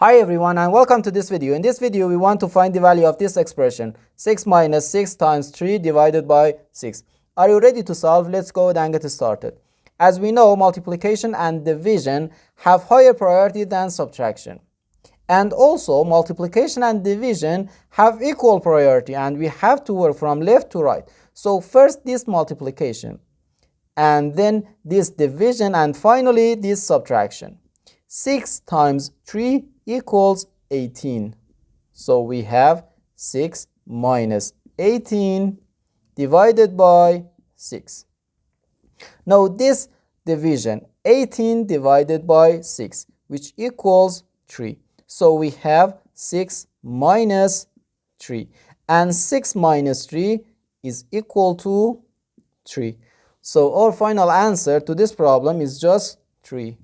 Hi everyone and welcome to this video. In this video we want to find the value of this expression 6 minus 6 times 3 divided by 6. Are you ready to solve? Let's go ahead and get started. As we know, multiplication and division have higher priority than subtraction. And also multiplication and division have equal priority and we have to work from left to right. So first this multiplication and then this division and finally this subtraction. 6 times 3 equals 18. So we have 6 minus 18 divided by 6. Now this division 18 divided by 6 which equals 3. So we have 6 minus 3 and 6 minus 3 is equal to 3. So our final answer to this problem is just 3.